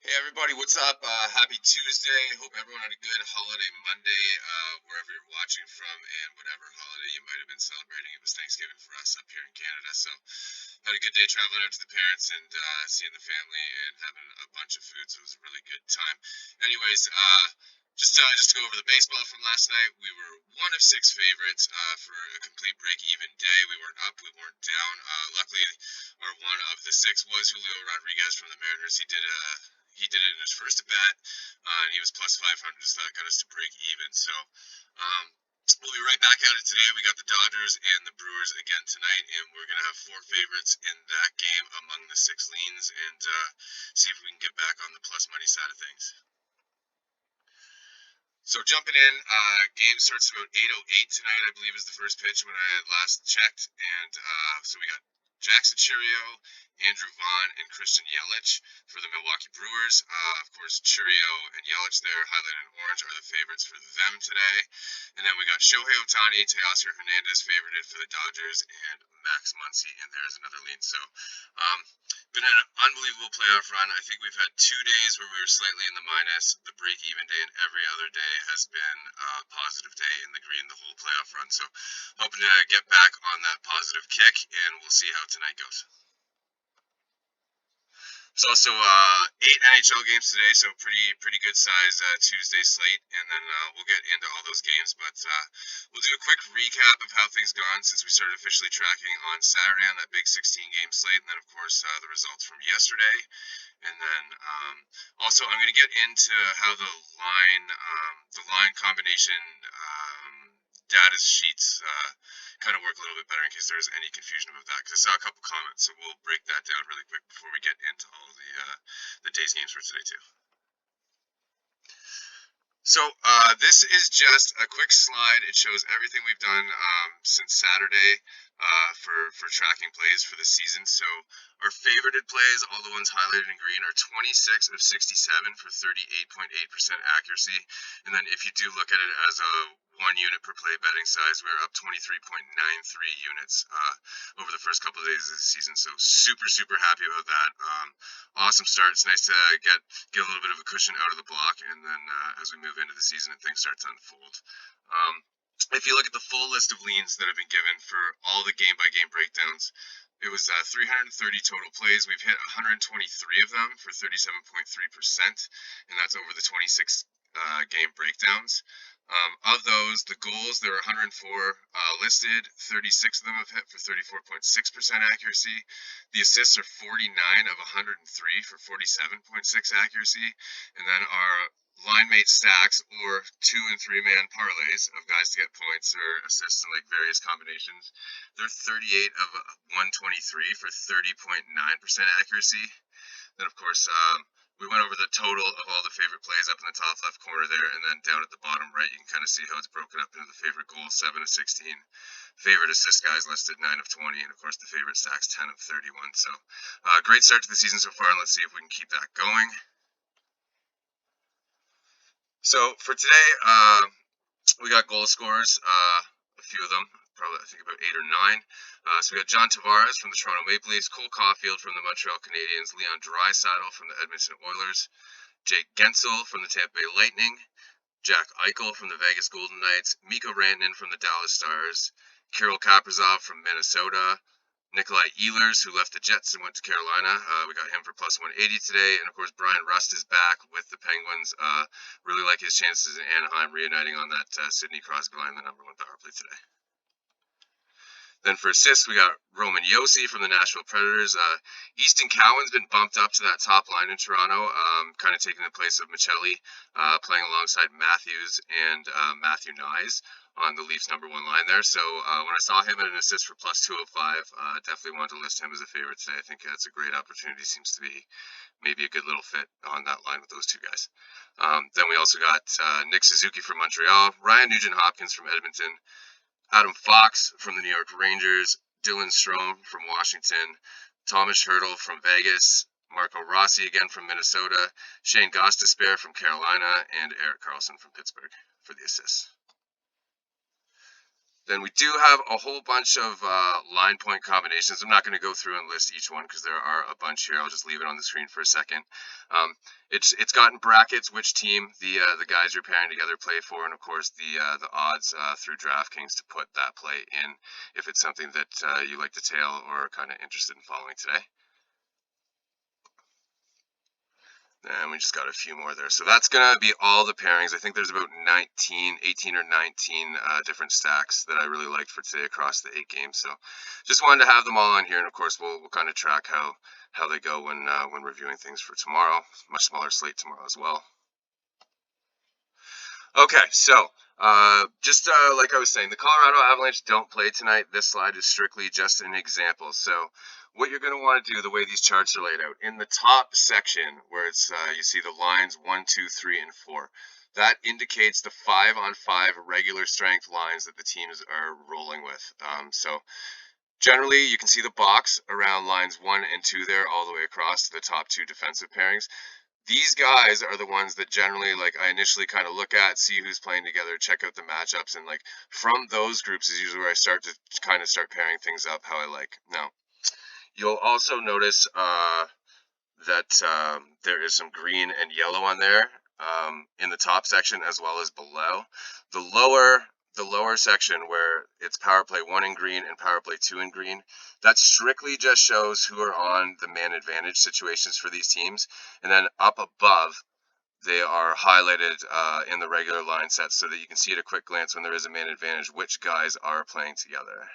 Hey everybody, what's up? Happy Tuesday. Hope everyone had a good holiday Monday, wherever you're watching from, and whatever holiday you might have been celebrating. It was Thanksgiving for us up here in Canada, so had a good day traveling out to the parents and seeing the family and having a bunch of food. So it was a really good time. Anyways, just to go over the baseball from last night, we were one of six favorites for a complete break-even day. We weren't up, we weren't down. Luckily, our one of the six was Julio Rodriguez from the Mariners. He did it in his first at bat, and he was plus 500, so that got us to break even. So um, we'll be right back at it today. We got the Dodgers and the Brewers again tonight, and we're going to have four favorites in that game among the six leans, and see if we can get back on the plus money side of things. So jumping in, game starts about 8:08 tonight, I believe is the first pitch when I last checked, and so we got Jackson Churio, Andrew Vaughn, and Christian Yelich for the Milwaukee Brewers. Of course, Churio and Yelich there, highlighted in orange, are the favorites for them today. And then we got Shohei Ohtani, Teoscar Hernandez favorited for the Dodgers, and Max Muncy in there as another lean. So um, been an unbelievable playoff run. I think we've had 2 days where we were slightly in the minus. The break-even day and every other day has been a positive day in the green the whole playoff run. So hoping to get back on that positive kick, and we'll see how tonight goes. There's also 8 NHL games today, so pretty good size Tuesday slate, and then we'll get into all those games. But we'll do a quick recap of how things gone since we started officially tracking on Saturday on that big 16-game slate, and then of course the results from yesterday. And then also I'm going to get into how the line combination data sheets kind of work a little bit better in case there's any confusion about that, because I saw a couple comments, so we'll break that down really quick before we get into all the day's games for today too. So this is just a quick slide. It shows everything we've done since Saturday for tracking plays for the season. So our favorited plays, all the ones highlighted in green, are 26 of 67 for 38.8% accuracy. And then if you do look at it as a 1 unit per play betting size, we're up 23.93 units over the first couple of days of the season. So super happy about that. Awesome start. It's nice to get a little bit of a cushion out of the block, and then as we move into the season and things start to unfold. If you look at the full list of leans that have been given for all the game-by-game breakdowns, it was 330 total plays. We've hit 123 of them for 37.3%, and that's over the 26 game breakdowns. Of those, the goals, there are 104 listed. 36 of them have hit for 34.6% accuracy. The assists are 49 of 103 for 47.6 accuracy. And then our linemate stacks, or 2- and 3-man parlays of guys to get points or assists in like various combinations, they're 38 of 123 for 30.9% accuracy. Then of course we went over the total of all the favorite plays up in the top left corner there, and then down at the bottom right, you can kind of see how it's broken up into the favorite goals, 7 of 16. Favorite assist guys listed, 9 of 20, and of course the favorite stacks, 10 of 31. So great start to the season so far, and let's see if we can keep that going. So for today, we got goal scorers, a few of them, probably I think about 8 or 9. So we got John Tavares from the Toronto Maple Leafs, Cole Caulfield from the Montreal Canadiens, Leon Draisaitl from the Edmonton Oilers, Jake Gensel from the Tampa Bay Lightning, Jack Eichel from the Vegas Golden Knights, Mikko Rantanen from the Dallas Stars, Kirill Kaprizov from Minnesota, Nikolai Ehlers, who left the Jets and went to Carolina. We got him for plus 180 today. And, of course, Brian Rust is back with the Penguins. Really like his chances in Anaheim, reuniting on that Sidney Crosby line, the number 1 power play today. Then for assists, we got Roman Josi from the Nashville Predators. Easton Cowan's been bumped up to that top line in Toronto, kind of taking the place of Michelli, playing alongside Matthews and Matthew Nyes on the Leafs' number 1 line there. So when I saw him at an assist for plus 205, definitely wanted to list him as a favorite today. I think that's a great opportunity. Seems to be maybe a good little fit on that line with those two guys. Then we also got Nick Suzuki from Montreal, Ryan Nugent-Hopkins from Edmonton, Adam Fox from the New York Rangers, Dylan Strome from Washington, Thomas Hertl from Vegas, Marco Rossi again from Minnesota, Shane Gostisbehere from Carolina, and Erik Karlsson from Pittsburgh for the assists. Then we do have a whole bunch of line point combinations. I'm not going to go through and list each one because there are a bunch here. I'll just leave it on the screen for a second. It's got in brackets which team the guys you're pairing together play for, and of course the odds through DraftKings to put that play in if it's something that you like to tail or are kind of interested in following today. And we just got a few more there. So that's going to be all the pairings. I think there's about 18 or 19 different stacks that I really liked for today across the 8 games. So just wanted to have them all on here. And of course, we'll kind of track how they go when reviewing things for tomorrow. Much smaller slate tomorrow as well. Okay, so just like I was saying, the Colorado Avalanche don't play tonight. This slide is strictly just an example. So what you're going to want to do, the way these charts are laid out, in the top section where it's you see the lines 1, 2, 3, and 4, that indicates the 5-on-5 regular strength lines that the teams are rolling with. So generally, you can see the box around lines 1 and 2 there all the way across to the top 2 defensive pairings. These guys are the ones that generally, like, I initially kind of look at, see who's playing together, check out the matchups, and like from those groups is usually where I start to kind of start pairing things up how I like. Now, you'll also notice that there is some green and yellow on there in the top section as well as below. The lower section where it's power play 1 in green and power play 2 in green, that strictly just shows who are on the man advantage situations for these teams. And then up above, they are highlighted in the regular line sets so that you can see at a quick glance when there is a man advantage which guys are playing together.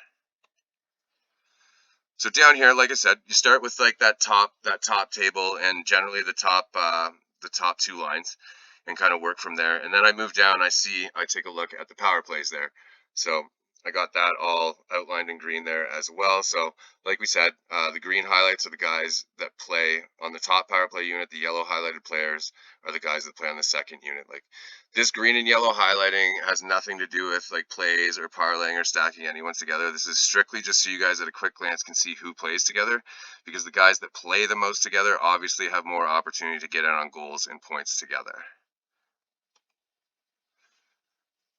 So down here, like I said, you start with like that top table and generally the top 2 lines and kind of work from there. And then I move down, I take a look at the power plays there. So I got that all outlined in green there as well. So like we said, the green highlights are the guys that play on the top power play unit. The yellow highlighted players are the guys that play on the second unit. Like this green and yellow highlighting has nothing to do with like plays or parlaying or stacking anyone together. This is strictly just so you guys at a quick glance can see who plays together, because the guys that play the most together obviously have more opportunity to get in on goals and points together.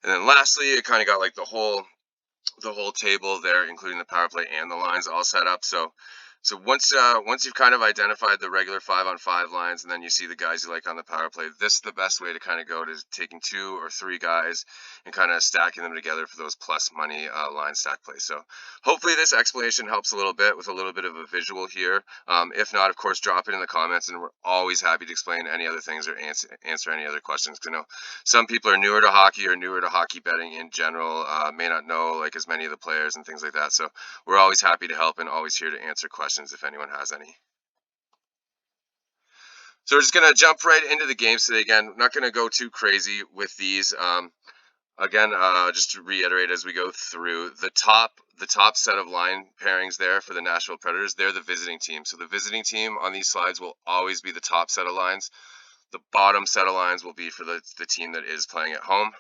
And then lastly, it kind of got like the whole table there, including the power play and the lines all set up. So once you've kind of identified the regular 5-on-5 lines, and then you see the guys you like on the power play, this is the best way to kind of go, to taking 2 or 3 guys and kind of stacking them together for those plus money line stack plays. So hopefully this explanation helps a little bit with a little bit of a visual here. If not, of course, drop it in the comments, and we're always happy to explain any other things or answer any other questions. Because I know some people are newer to hockey or newer to hockey betting in general, may not know like as many of the players and things like that. So we're always happy to help and always here to answer questions if anyone has any. So we're just going to jump right into the games today. Again, I'm not going to go too crazy with these. Again, just to reiterate as we go through, the top set of line pairings there for the Nashville Predators, they're the visiting team. So the visiting team on these slides will always be the top set of lines. The bottom set of lines will be for the team that is playing at home.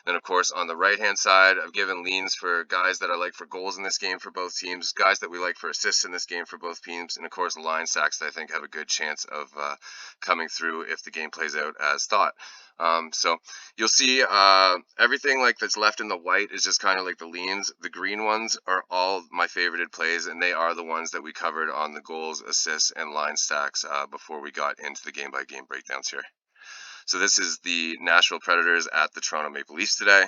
Then, of course, on the right-hand side, I've given leans for guys that I like for goals in this game for both teams, guys that we like for assists in this game for both teams, and, of course, line stacks that I think have a good chance of coming through if the game plays out as thought. So you'll see everything like that's left in the white is just kind of like the leans. The green ones are all my favorited plays, and they are the ones that we covered on the goals, assists, and line stacks before we got into the game-by-game breakdowns here. So this is the Nashville Predators at the Toronto Maple Leafs today.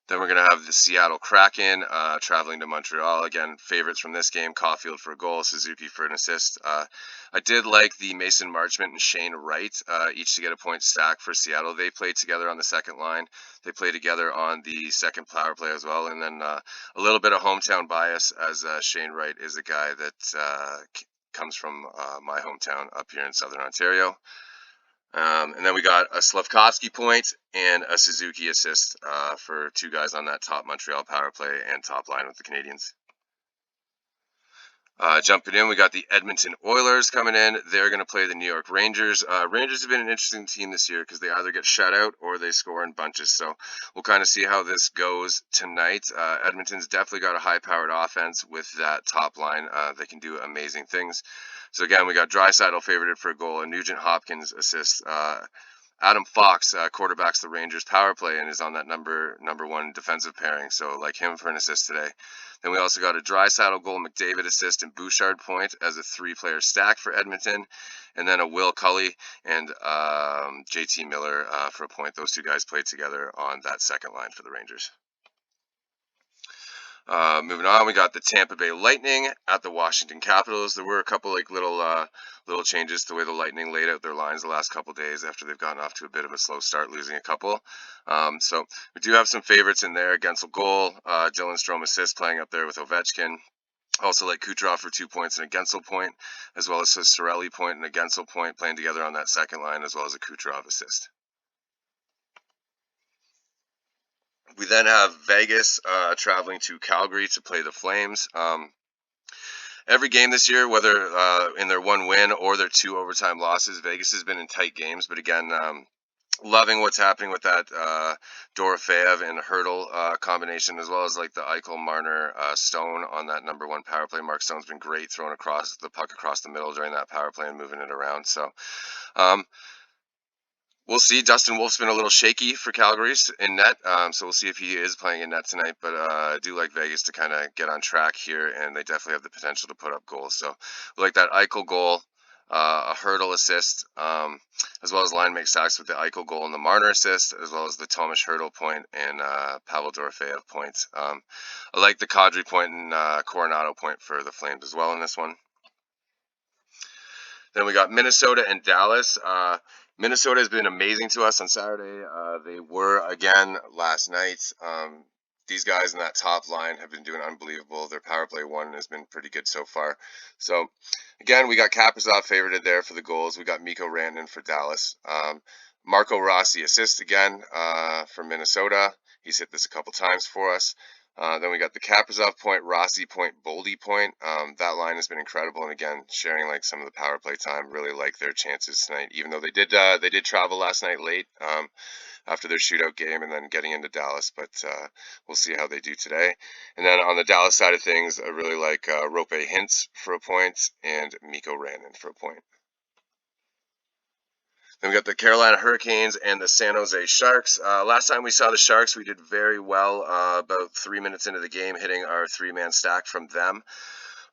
Then we're going to have the Seattle Kraken traveling to Montreal. Again, favorites from this game, Caulfield for a goal, Suzuki for an assist. I did like the Mason Marchment and Shane Wright, each to get a point stack for Seattle. They played together on the second line. They played together on the second power play as well. And then a little bit of hometown bias, as Shane Wright is a guy that comes from my hometown up here in Southern Ontario. And then we got a Slavkovsky point and a Suzuki assist for 2 guys on that top Montreal power play and top line with the Canadiens. Jumping in, we got the Edmonton Oilers coming in. They're going to play the New York Rangers. Rangers have been an interesting team this year because they either get shut out or they score in bunches. So we'll kind of see how this goes tonight. Edmonton's definitely got a high-powered offense with that top line. They can do amazing things. So again, we got Draisaitl favorited for a goal, and Nugent Hopkins assist. Adam Fox quarterbacks the Rangers power play and is on that number one defensive pairing. So like him for an assist today. Then we also got a Draisaitl goal, McDavid assist, and Bouchard point as a 3-player stack for Edmonton. And then a Will Cully and JT Miller for a point. Those two guys played together on that second line for the Rangers. Moving on, we got the Tampa Bay Lightning at the Washington Capitals. There were a couple like little changes to the way the Lightning laid out their lines the last couple days after they've gotten off to a bit of a slow start, losing a couple. So we do have some favorites in there. Gensel goal, Dylan Strome assist playing up there with Ovechkin. Also like Kucherov for 2 points and a Gensel point, as well as a Cirelli point and a Gensel point playing together on that second line, as well as a Kucherov assist. We then have Vegas traveling to Calgary to play the Flames. Every game this year, whether in their 1 win or their 2 overtime losses, Vegas has been in tight games. But again, loving what's happening with that Dorofeev and Hurdle combination, as well as like the Eichel, Marner, Stone on that number 1 power play. Mark Stone's been great throwing across the puck across the middle during that power play and moving it around. So we'll see. Dustin Wolf's been a little shaky for Calgary's in net, so we'll see if he is playing in net tonight. But I do like Vegas to kind of get on track here, and they definitely have the potential to put up goals. So we like that Eichel goal, a Hurdle assist, as well as linemate stacks with the Eichel goal and the Marner assist, as well as the Tomas Hurdle point and Pavel Dorofeev points. I like the Kadri point and Coronado point for the Flames as well in this one. Then we got Minnesota and Dallas. Minnesota has been amazing to us on Saturday. They were again last night. These guys in that top line have been doing unbelievable. Their power play 1 has been pretty good so far. So again, we got Kaprizov favorited there for the goals. We got Mikko Rantanen for Dallas. Marco Rossi assist again for Minnesota. He's hit this a couple times for us. Then we got the Kaprizov point, Rossi point, Boldy point. That line has been incredible, and again, sharing like some of the power play time. Really like their chances tonight, even though they did travel last night late after their shootout game and then getting into Dallas. But we'll see how they do today. And then on the Dallas side of things, I really like Rope Hintz for a point and Mikko Rantanen for a point. Then we got the Carolina Hurricanes and the San Jose Sharks. Last time we saw the Sharks, we did very well about 3 minutes into the game, hitting our 3-man stack from them.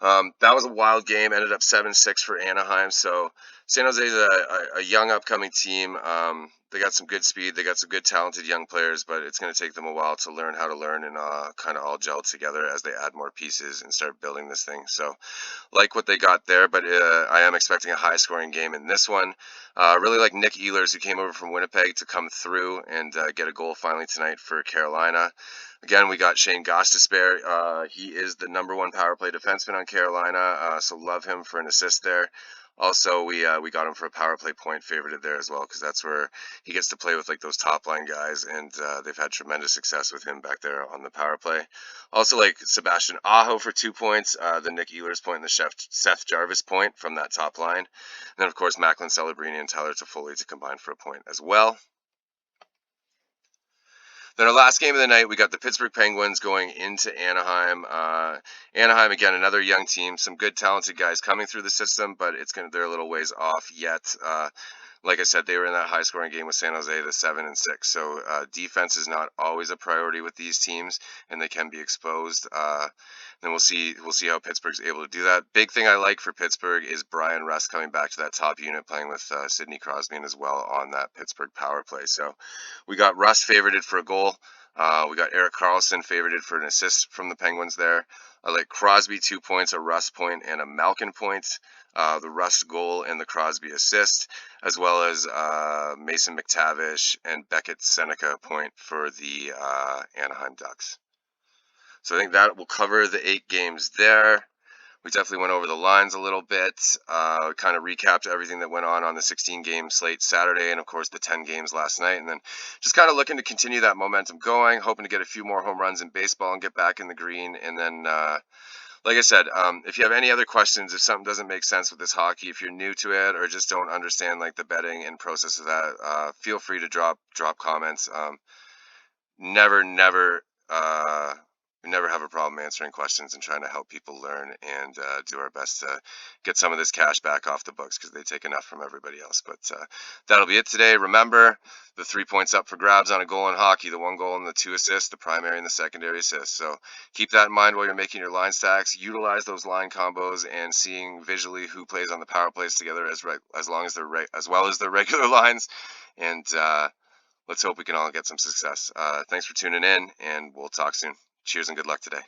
That was a wild game, ended up 7-6 for Anaheim. So San Jose is a young upcoming team. They got some good speed. They got some good talented young players, but it's going to take them a while to learn how to learn and kind of all gel together as they add more pieces and start building this thing. So like what they got there, but I am expecting a high-scoring game in this one. Really like Nick Ehlers, who came over from Winnipeg to come through and get a goal finally tonight for Carolina. Again, we got Shane Gostisbehere. He is the number 1 power play defenseman on Carolina, so love him for an assist there. Also, we got him for a power play point favorited there as well, because that's where he gets to play with like those top line guys, and they've had tremendous success with him back there on the power play. Also, like Sebastian Aho for 2 points, the Nick Ehlers point and the Seth Jarvis point from that top line. And then, of course, Macklin Celebrini and Tyler Toffoli to combine for a point as well. Then our last game of the night, we got the Pittsburgh Penguins going into Anaheim. Anaheim, again, another young team, some good talented guys coming through the system, but they're a little ways off yet. Like I said, they were in that high-scoring game with San Jose, the 7-6. So defense is not always a priority with these teams, and they can be exposed. Then we'll see how Pittsburgh's able to do that. Big thing I like for Pittsburgh is Brian Rust coming back to that top unit, playing with Sidney Crosby as well on that Pittsburgh power play. So we got Rust favorited for a goal. We got Erik Karlsson favorited for an assist from the Penguins there. I like Crosby 2 points, a Rust point, and a Malkin point. The Rust goal and the Crosby assist, as well as Mason McTavish and Beckett Seneca point for the Anaheim Ducks. So I think that will cover the 8 games there. We definitely went over the lines a little bit, kind of recapped everything that went on the 16-game slate Saturday, and of course the 10 games last night, and then just kind of looking to continue that momentum going, hoping to get a few more home runs in baseball and get back in the green. And then, like I said, if you have any other questions, if something doesn't make sense with this hockey, if you're new to it or just don't understand like the betting and process of that, feel free to drop comments. Never We never have a problem answering questions and trying to help people learn and do our best to get some of this cash back off the books because they take enough from everybody else. But that'll be it today. Remember, the 3 points up for grabs on a goal in hockey, the 1 goal and the 2 assists, the primary and the secondary assists. So keep that in mind while you're making your line stacks. Utilize those line combos and seeing visually who plays on the power plays together as well as their regular lines. And let's hope we can all get some success. Thanks for tuning in, and we'll talk soon. Cheers and good luck today.